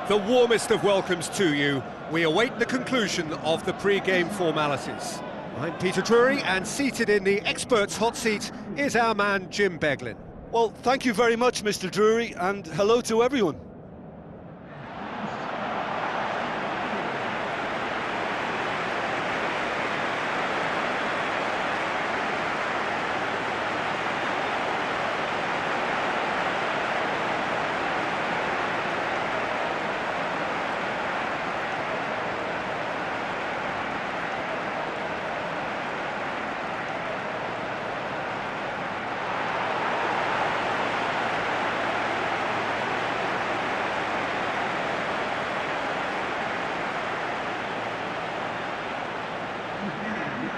The warmest of welcomes to you. We await the conclusion of the pre-game formalities. I'm Peter Drury, and seated in the experts' hot seat is our man Jim Beglin. Well, thank you very much, Mr. Drury, and hello to everyone.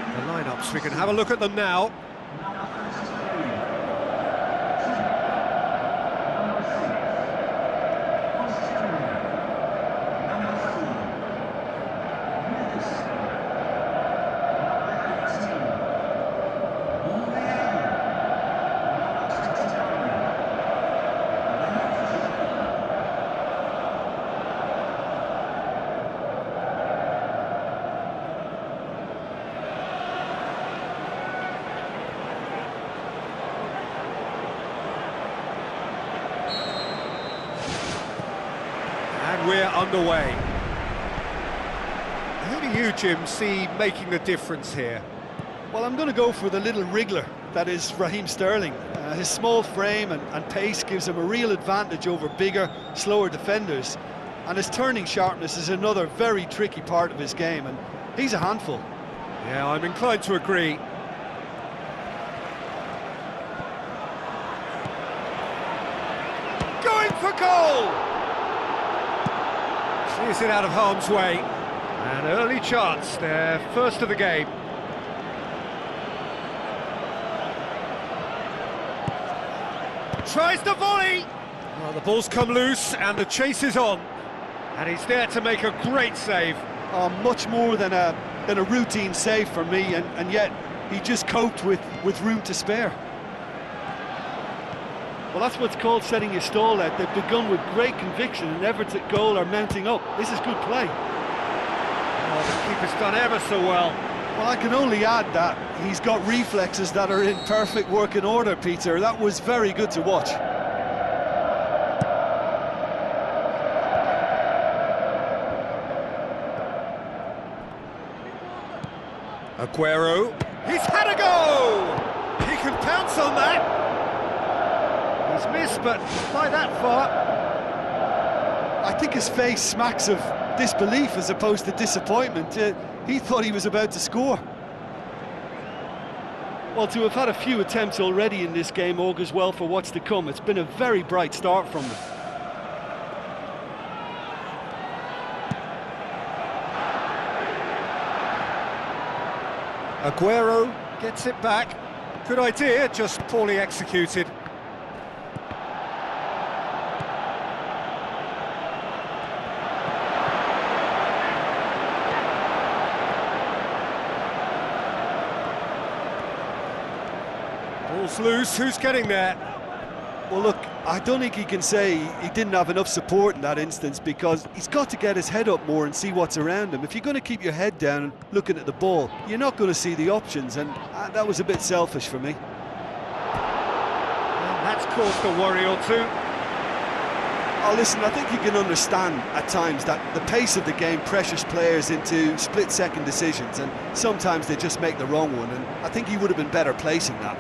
The lineups, we can have a look at them now. And we're underway. Who do you, Jim, see making the difference here? Well, I'm going to go for the little wriggler, that is Raheem Sterling. His small frame and pace gives him a real advantage over bigger, slower defenders. And his turning sharpness is another very tricky part of his game, and he's a handful. Yeah, I'm inclined to agree. Going for goal! Clears it out of harm's way. An early chance there, first of the game. Tries the volley! Well, the ball's come loose and the chase is on. And he's there to make a great save. Much more than a routine save for me, and yet he just coped with room to spare. Well, that's what's called setting your stall out. They've begun with great conviction, and efforts at goal are mounting up. This is good play. Oh, the keeper's done ever so well. Well, I can only add that he's got reflexes that are in perfect working order, Peter. That was very good to watch. Aguero, he's had a go! He can pounce on that! He's missed, but by that far. I think his face smacks of disbelief as opposed to disappointment. He thought he was about to score. Well, to have had a few attempts already in this game augurs well for what's to come. It's been a very bright start from them. Aguero gets it back. Good idea, just poorly executed. Ball's loose, who's getting there? Well, look, I don't think he can say he didn't have enough support in that instance, because he's got to get his head up more and see what's around him. If you're going to keep your head down and looking at the ball, you're not going to see the options, and that was a bit selfish for me. And that's caused a worry or two. Oh, listen, I think you can understand at times that the pace of the game pressures players into split-second decisions, and sometimes they just make the wrong one, and I think he would have been better placing that.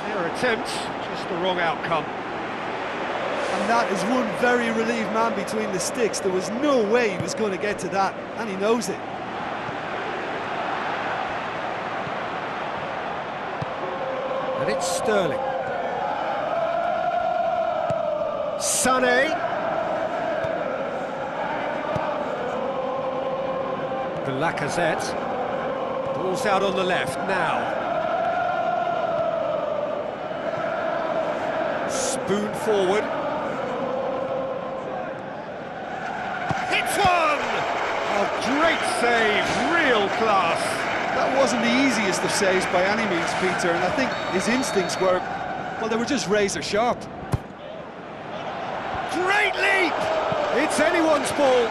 Their attempt, just the wrong outcome. And that is one very relieved man between the sticks. There was no way he was going to get to that, and he knows it. And it's Sterling. Sané. The Lacazette. Ball's out on the left now. Spoon forward. Hits one! A great save, real class. That That wasn't the easiest of saves by any means, Peter, and I think his instincts were, well, they were just razor sharp. Great leap! It's anyone's ball.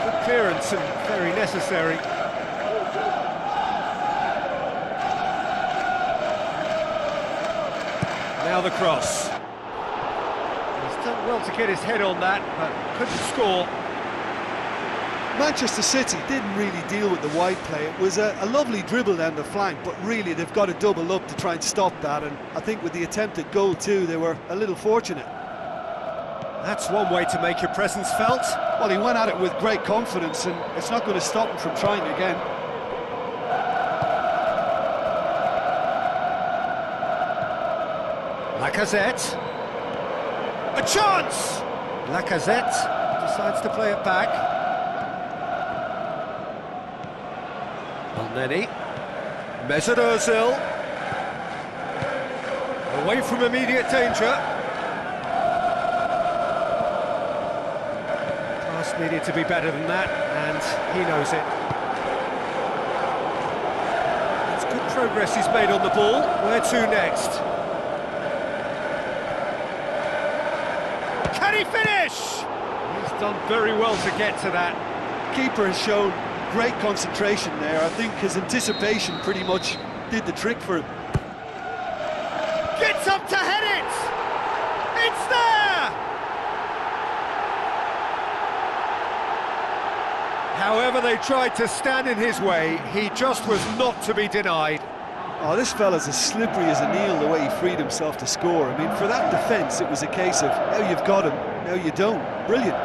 Good clearance and very necessary. Now the cross. He's done well to get his head on that, but couldn't score. Manchester City didn't really deal with the wide play. It was a lovely dribble down the flank, but really they've got to double up to try and stop that, and I think with the attempted goal too, they were a little fortunate. That's one way to make your presence felt. Well, he went at it with great confidence, and it's not going to stop him from trying again. Lacazette. A chance! Lacazette decides to play it back. Elneny. Mesut Ozil. Away from immediate danger. Pass needed to be better than that, and he knows it. It's good progress he's made on the ball. Where to next? Can he finish? He's done very well to get to that. Keeper has shown great concentration there. I think his anticipation pretty much did the trick for him. Gets up to head it! It's there! However they tried to stand in his way, he just was not to be denied. Oh, this fella's as slippery as a eel, the way he freed himself to score. I mean, for that defence, it was a case of, now you've got him, now you don't. Brilliant.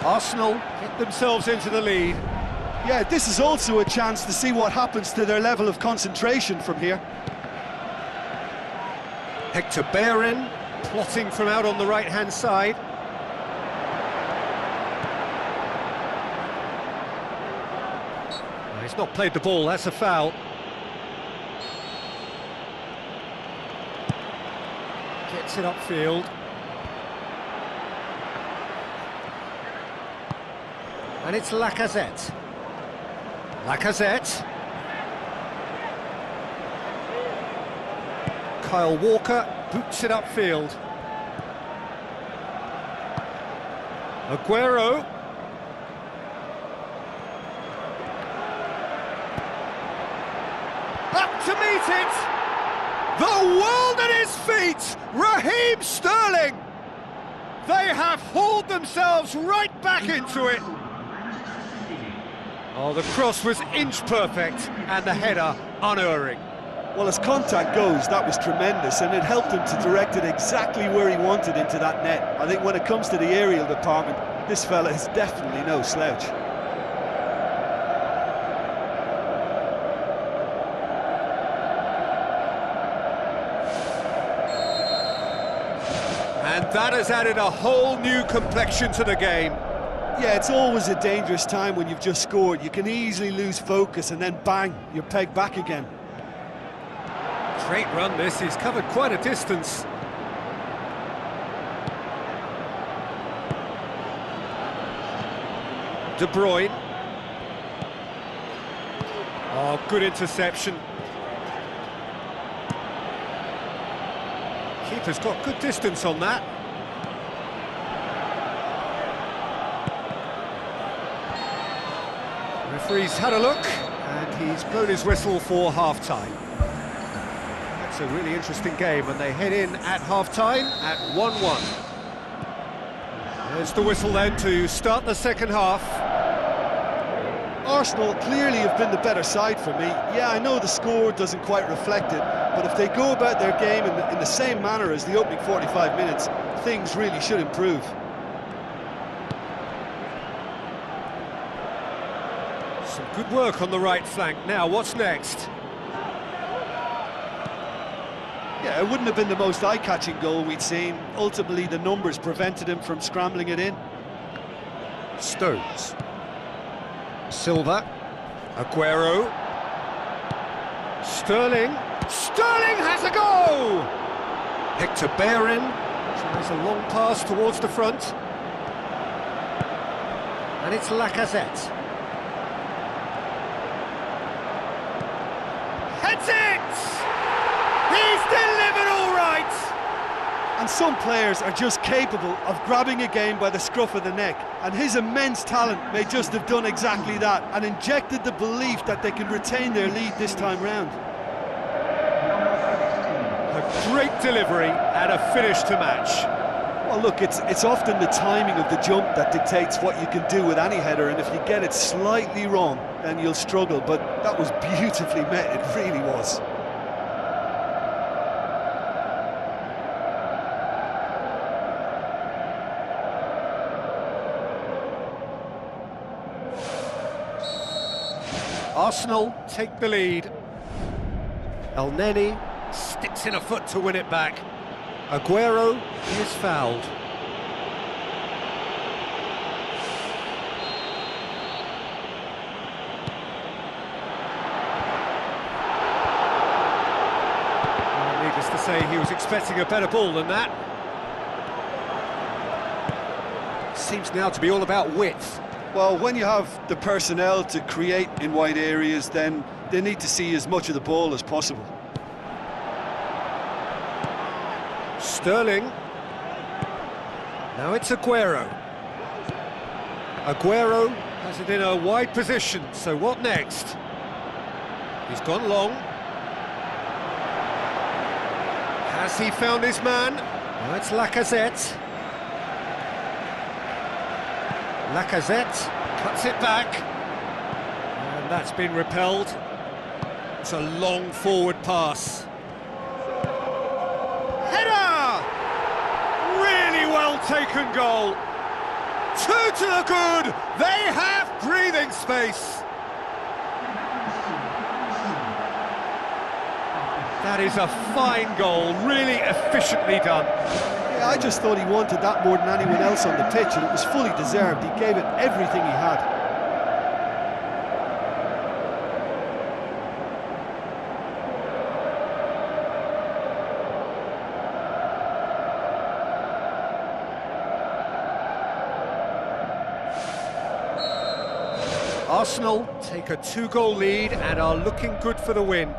Arsenal get themselves into the lead. Yeah, this is also a chance to see what happens to their level of concentration from here. Hector Bellerin plotting from out on the right-hand side. He's not played the ball, that's a foul. Gets it upfield. And it's Lacazette. Lacazette. Kyle Walker boots it upfield. Aguero. Up to meet it! The world at his feet! Raheem Sterling! They have hauled themselves right back into it. Oh, the cross was inch perfect and the header unerring. Well, as contact goes, that was tremendous, and it helped him to direct it exactly where he wanted into that net. I think when it comes to the aerial department, this fella is definitely no slouch. And that has added a whole new complexion to the game. Yeah, it's always a dangerous time when you've just scored. You can easily lose focus and then bang, you're pegged back again. Great run this, he's covered quite a distance. De Bruyne. Oh, good interception. Keeper's got good distance on that. Referee's had a look, and he's blown his whistle for half-time. That's a really interesting game, and they head in at half-time at 1-1. There's the whistle then to start the second half. Arsenal clearly have been the better side for me. Yeah, I know the score doesn't quite reflect it, but if they go about their game in the same manner as the opening 45 minutes, things really should improve. Some good work on the right flank. Now, what's next? Yeah, it wouldn't have been the most eye-catching goal we'd seen. Ultimately, the numbers prevented him from scrambling it in. Stones. Silva. Aguero. Sterling. Sterling has a go! Hector Bellerin tries a long pass towards the front. And it's Lacazette. Heads it! He's delivered all right! And some players are just capable of grabbing a game by the scruff of the neck, and his immense talent may just have done exactly that and injected the belief that they can retain their lead this time round. A great delivery and a finish to match. Well, look, it's often the timing of the jump that dictates what you can do with any header, and if you get it slightly wrong, then you'll struggle, but that was beautifully met, it really was. Arsenal take the lead. El Neni sticks in a foot to win it back. Aguero is fouled. Well, needless to say, he was expecting a better ball than that. Seems now to be all about width. Well, when you have the personnel to create in wide areas, then they need to see as much of the ball as possible. Sterling. Now it's Aguero. Aguero has it in a wide position, so what next? He's gone long. Has he found his man? Now it's Lacazette. Lacazette cuts it back, and that's been repelled. It's a long forward pass. Header! Really well taken goal. 2 to the good. They have breathing space. That is a fine goal, really efficiently done. I just thought he wanted that more than anyone else on the pitch, and it was fully deserved. He gave it everything he had. Arsenal take a 2-goal lead and are looking good for the win.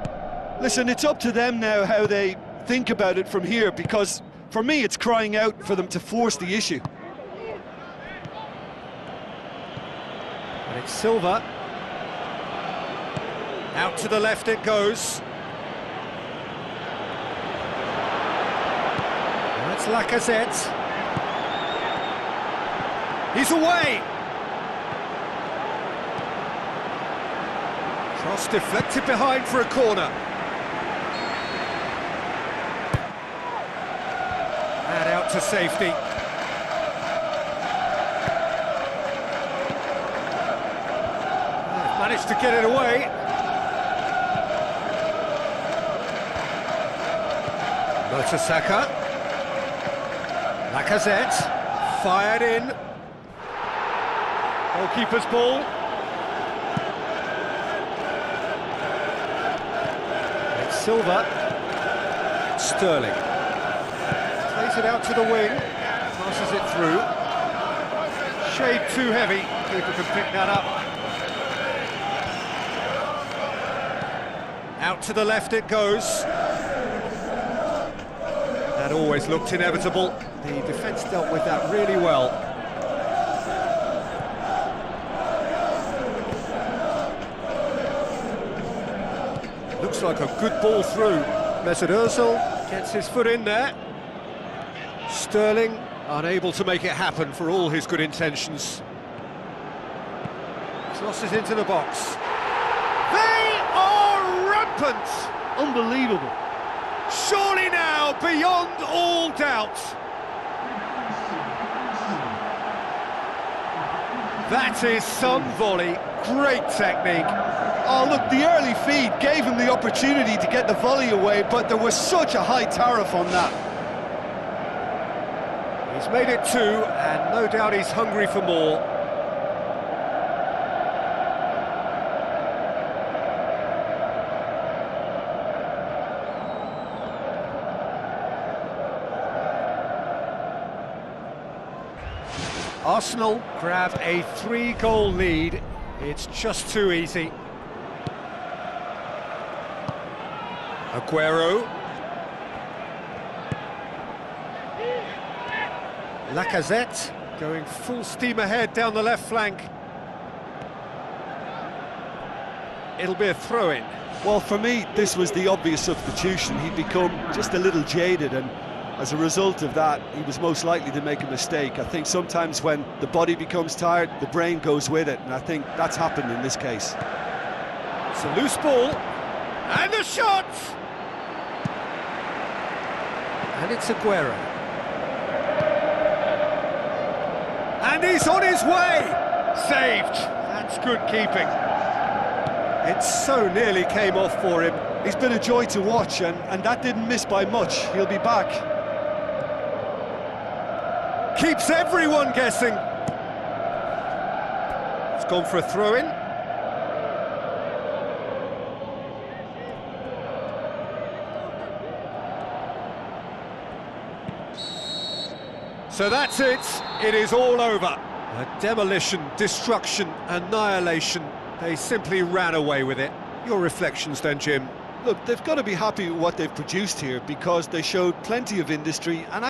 Listen, it's up to them now how they think about it from here, because for me, it's crying out for them to force the issue. And it's Silva. Out to the left it goes. That's Lacazette. He's away. Cross deflected behind for a corner. And out to safety. Managed to get it away. Mertesacker. Lacazette. Fired in. Goalkeeper's ball. It's Silva. Sterling. Plays it out to the wing, passes it through. Shade too heavy, keeper can pick that up. Out to the left it goes. That always looked inevitable. The defence dealt with that really well. Looks like a good ball through. Mesut Ozil gets his foot in there. Sterling unable to make it happen for all his good intentions. Crosses into the box. They are rampant! Unbelievable. Surely now, beyond all doubt. That is some volley. Great technique. Oh, look, the early feed gave him the opportunity to get the volley away, but there was such a high tariff on that. He's made it 2, and no doubt he's hungry for more. Arsenal grab a 3-goal lead. It's just too easy. Aguero. Lacazette going full steam ahead down the left flank. It'll be a throw-in. Well, for me, this was the obvious substitution. He'd become just a little jaded, and as a result of that, he was most likely to make a mistake. I think sometimes when the body becomes tired, the brain goes with it, and I think that's happened in this case. It's a loose ball, and the shot! And it's Aguero. And he's on his way! Saved! That's good keeping. It so nearly came off for him. He's been a joy to watch, and that didn't miss by much. He'll be back. Keeps everyone guessing. It's gone for a throw-in. So that's it. It is all over. A demolition, destruction, annihilation. They simply ran away with it. Your reflections then, Jim? Look, they've got to be happy with what they've produced here, because they showed plenty of industry and